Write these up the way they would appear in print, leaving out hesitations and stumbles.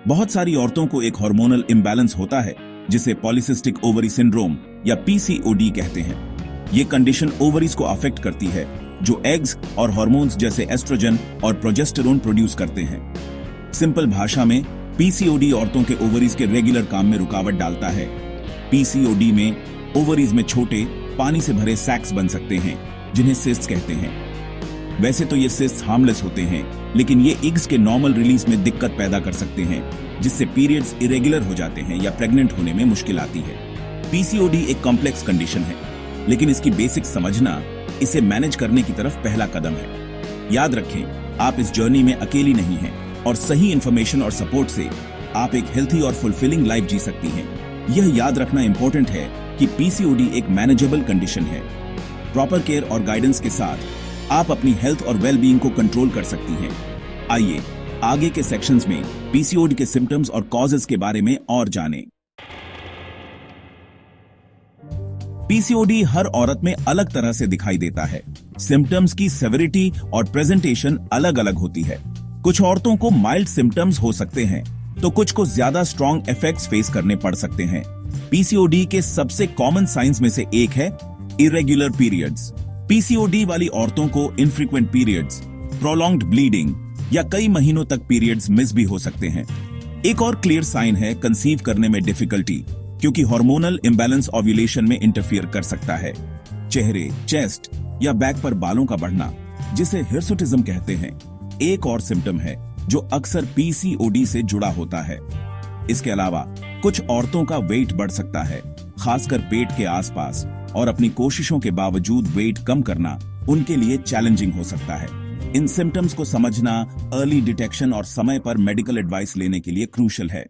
बहुत सारी औरतों को एक हार्मोनल इम्बैलेंस होता है जिसे पॉलीसिस्टिक ओवरी सिंड्रोम या पीसीओडी कहते हैं। ये कंडीशन ओवरीज को अफेक्ट करती है जो एग्स और हार्मोन्स जैसे एस्ट्रोजन और प्रोजेस्टेरोन प्रोड्यूस करते हैं। सिंपल भाषा में पीसीओडी औरतों के ओवरीज के रेगुलर काम में रुकावट डालता है। पीसीओडी में ओवरीज में छोटे पानी से भरे सैक्स बन सकते हैं जिन्हें सिस्ट्स कहते हैं। वैसे तो ये सिस्ट्स हार्मलेस होते हैं, लेकिन ये एग्स के नॉर्मल रिलीज में दिक्कत पैदा कर सकते हैं जिससे पीरियड्स इरेगुलर हो जाते हैं या प्रेग्नेंट होने में मुश्किल आती है। पीसीओडी एक कॉम्प्लेक्स कंडीशन है, लेकिन इसकी बेसिक समझना इसे मैनेज करने की तरफ पहला कदम है। याद रखें, आप इस जर्नी में अकेली नहीं हैं और सही इंफॉर्मेशन और सपोर्ट से आप एक हेल्थी और फुलफिलिंग लाइफ जी सकती हैं। यह याद रखना इंपॉर्टेंट है कि पीसीओडी एक मैनेजेबल कंडीशन है। प्रॉपर केयर और गाइडेंस के साथ आप अपनी हेल्थ और वेलबीइंग को कंट्रोल कर सकती हैं। आइए आगे के सेक्शंस में पीसीओडी के सिम्टम्स और कॉजेस के बारे में और जानें। पीसीओडी हर औरत में अलग तरह से दिखाई देता है। सिम्टम्स की सेवेरिटी और प्रेजेंटेशन अलग अलग होती है। कुछ औरतों को माइल्ड सिम्टम्स हो सकते हैं तो कुछ को ज्यादा स्ट्रॉन्ग इफेक्ट्स फेस करने पड़ सकते हैं। पीसीओडी के सबसे कॉमन साइंस में से एक है इरेगुलर पीरियड्स। पीसीओडी वाली औरतों को इनफ्रीक्वेंट पीरियड्स, प्रोलॉन्ग्ड ब्लीडिंग या कई महीनों तक पीरियड्स मिस भी हो सकते हैं। एक और क्लियर साइन है कंसीव करने में डिफिकल्टी, क्योंकि हार्मोनल इम्बैलेंस ओव्यूलेशन में इंटरफियर कर सकता है। चेहरे, चेस्ट या बैक पर बालों का बढ़ना, जिसे हिर्सुटिज्म कहते हैं, एक और सिम्टम है जो अक्सर पीसीओडी से जुड़ा होता है। इसके अलावा कुछ औरतों का वेट बढ़ सकता है, खासकर पेट के आसपास, और अपनी कोशिशों के बावजूद वेट कम करना उनके लिए चैलेंजिंग हो सकता है। इन सिम्टम्स को समझना अर्ली डिटेक्शन और समय पर मेडिकल एडवाइस लेने के लिए क्रूशियल है।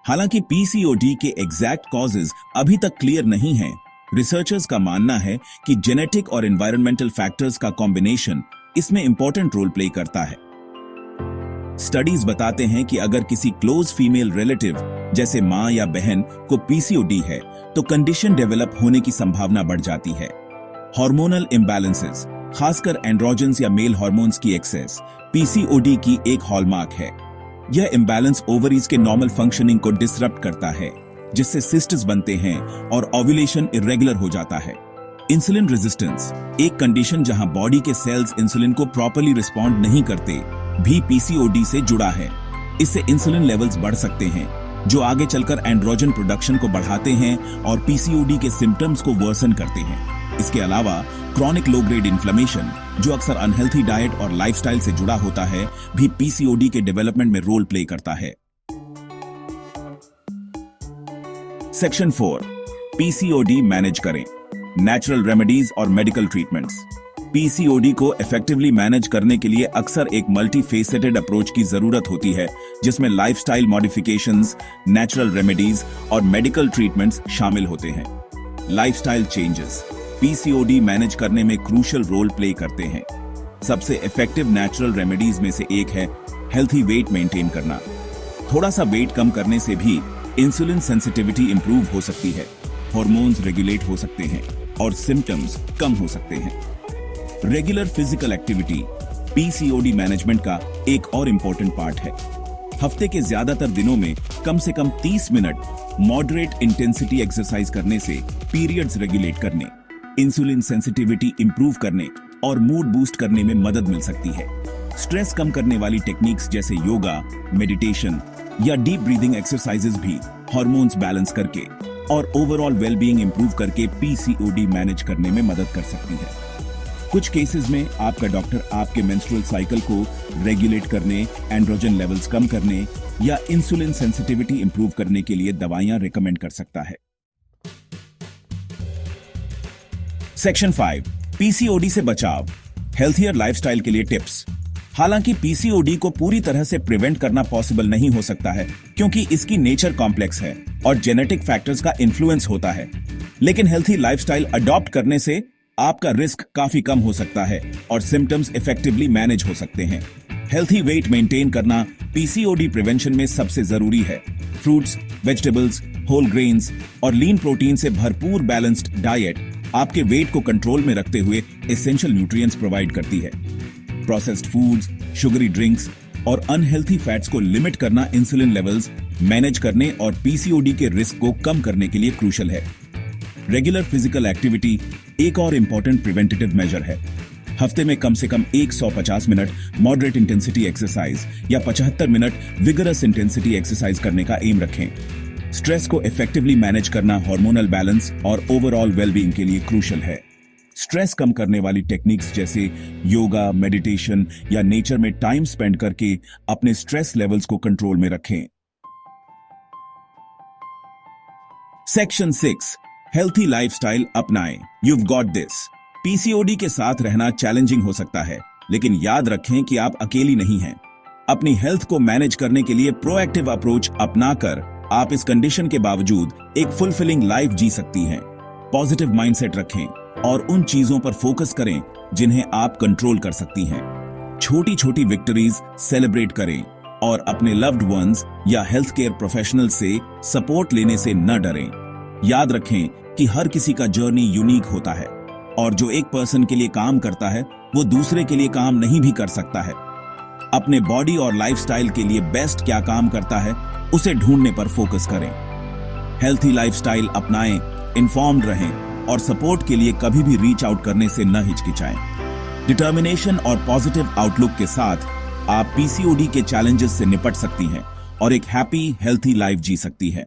हालांकि पीसीओडी के एग्जैक्ट कॉजेज अभी तक क्लियर नहीं हैं, रिसर्चर्स का मानना है कि जेनेटिक और एनवायरमेंटल फैक्टर्स का कॉम्बिनेशन इसमें इंपॉर्टेंट रोल प्ले करता है। स्टडीज बताते हैं कि अगर किसी क्लोज फीमेल रिलेटिव जैसे मां या बहन को पीसीओडी है तो कंडीशन डेवलप होने की संभावना बढ़ जाती है। हार्मोनल इम्बैलेंसेस, खासकर एंड्रोजन्स या मेल हार्मोन्स की एक्सेस, पीसीओडी की एक हॉलमार्क है। यह इम्बैलेंस ओवरीज के नॉर्मल फंक्शनिंग को डिसरप्ट करता है, जिससे सिस्ट्स बनते हैं और ओव्यूलेशन इरेगुलर हो जाता है। इंसुलिन रेजिस्टेंस, एक कंडीशन जहां बॉडी के सेल्स इंसुलिन को प्रॉपर्ली रिस्पॉन्ड नहीं करते, भी पीसीओडी से जुड़ा है। इससे इंसुलिन लेवल्स बढ़ सकते हैं, जो आगे चलकर एंड्रोजन प्रोडक्शन को बढ़ाते हैं और पीसीओडी के सिम्टम्स को वर्सन करते हैं। इसके अलावा क्रॉनिक लो ग्रेड इन्फ्लेमेशन, जो अक्सर अनहेल्थी डाइट और लाइफस्टाइल से जुड़ा होता है, भी पीसीओडी के डेवलपमेंट में रोल प्ले करता है। सेक्शन 4, पीसीओडी मैनेज करें, नेचुरल रेमेडीज और मेडिकल ट्रीटमेंट्स। पीसीओडी को इफेक्टिवली मैनेज करने के लिए अक्सर एक मल्टी फेसेटेड अप्रोच की जरूरत होती है, जिसमें लाइफस्टाइल मॉडिफिकेशंस, नेचुरल रेमेडीज और मेडिकल ट्रीटमेंट्स शामिल होते हैं। लाइफस्टाइल चेंजेस पीसीओडी मैनेज करने में क्रूशियल रोल प्ले करते हैं। सबसे इफेक्टिव नेचुरल रेमेडीज में से एक है हेल्थी वेट मेंटेन करना। थोड़ा सा वेट कम करने से भी इंसुलिन सेंसिटिविटी इंप्रूव हो सकती है, हार्मोन्स रेगुलेट हो सकते हैं और सिम्टम्स कम हो सकते हैं। Regular physical activity PCOD management का एक और इंपॉर्टेंट पार्ट है। हफ्ते के ज्यादातर दिनों में कम से कम 30 मिनट मॉडरेट इंटेंसिटी एक्सरसाइज करने से पीरियड्स रेगुलेट करने, इंसुलिन सेंसिटिविटी इंप्रूव करने और मूड बूस्ट करने में मदद मिल सकती है। स्ट्रेस कम करने वाली टेक्निक्स जैसे योगा, मेडिटेशन या डीप ब्रीदिंग एक्सरसाइजेस भी हार्मोन्स बैलेंस करके और ओवरऑल वेलबीइंग इंप्रूव करके पीसीओडी मैनेज करने में मदद कर सकती है। कुछ केसेस में आपका डॉक्टर आपके मेंस्ट्रुअल साइकिल को रेगुलेट करने, एंड्रोजन लेवल्स कम करने या इंसुलिन सेंसिटिविटी इंप्रूव करने के लिए दवाइयां रिकमेंड कर सकता है। सेक्शन 5, पीसीओडी से बचाव, हेल्थियर लाइफस्टाइल के लिए टिप्स। हालांकि पीसीओडी को पूरी तरह से प्रिवेंट करना पॉसिबल नहीं हो सकता है, क्योंकि इसकी नेचर कॉम्प्लेक्स है और जेनेटिक फैक्टर्स का इन्फ्लुएंस होता है। लेकिन हेल्थी लाइफस्टाइल अडॉप्ट करने से आपका रिस्क काफी कम हो सकता है और सिम्टम्स इफेक्टिवली मैनेज हो सकते हैं। हेल्थी वेट मेंटेन करना पीसीओडी प्रिवेंशन में सबसे जरूरी है। फ्रूट्स, वेजिटेबल्स, होल ग्रेन्स और लीन प्रोटीन से भरपूर बैलेंस्ड डाइट आपके वेट को कंट्रोल में रखते हुए एसेंशियल न्यूट्रिएंट्स प्रोवाइड करती है। प्रोसेस्ड फूड्स, शुगरी ड्रिंक्स और अनहेल्थी फैट्स को लिमिट करना इंसुलिन लेवल्स मैनेज करने और पीसीओडी के रिस्क को कम करने के लिए क्रूशल है। रेगुलर फिजिकल एक्टिविटी एक और इंपॉर्टेंट प्रिवेंटिव मेजर है। हफ्ते में कम से कम 150 मिनट मॉडरेट इंटेंसिटी एक्सरसाइज या 75 मिनट विगरस इंटेंसिटी एक्सरसाइज करने का एम रखें। स्ट्रेस को इफेक्टिवली मैनेज करना हार्मोनल बैलेंस और ओवरऑल वेलबींग के लिए क्रूशल है। स्ट्रेस कम करने वाली टेक्निक्स जैसे योगा, मेडिटेशन या नेचर में टाइम स्पेंड करके अपने स्ट्रेस लेवल्स को कंट्रोल में रखें। सेक्शन 6 हेल्थी लाइफस्टाइल अपनाएं। You've got this। पीसीओडी के साथ रहना चैलेंजिंग हो सकता है, लेकिन याद रखें कि आप अकेली नहीं हैं। अपनी हेल्थ को मैनेज करने के लिए प्रोएक्टिव अप्रोच अपनाकर आप इस कंडीशन के बावजूद एक फुलफिलिंग लाइफ जी सकती हैं। पॉजिटिव माइंडसेट रखें और उन चीजों पर फोकस करें जिन्हें आप कंट्रोल कर सकती हैं। छोटी छोटी विक्ट्रीज सेलिब्रेट करें और अपने लव्ड वंस या हेल्थ केयर प्रोफेशनल से सपोर्ट लेने से न डरें। याद रखें कि हर किसी का जर्नी यूनिक होता है और जो एक पर्सन के लिए काम करता है वो दूसरे के लिए काम नहीं भी कर सकता है। अपने बॉडी और लाइफस्टाइल के लिए बेस्ट क्या काम करता है उसे ढूंढने पर फोकस करें। हेल्थी लाइफस्टाइल अपनाएं, इन्फॉर्म्ड रहें और सपोर्ट के लिए कभी भी रीच आउट करने से न हिचकिचाएं। डिटर्मिनेशन और पॉजिटिव आउटलुक के साथ आप पीसीओडी के चैलेंजेस से निपट सकती हैं और एक हैप्पी हेल्थी लाइफ जी सकती हैं।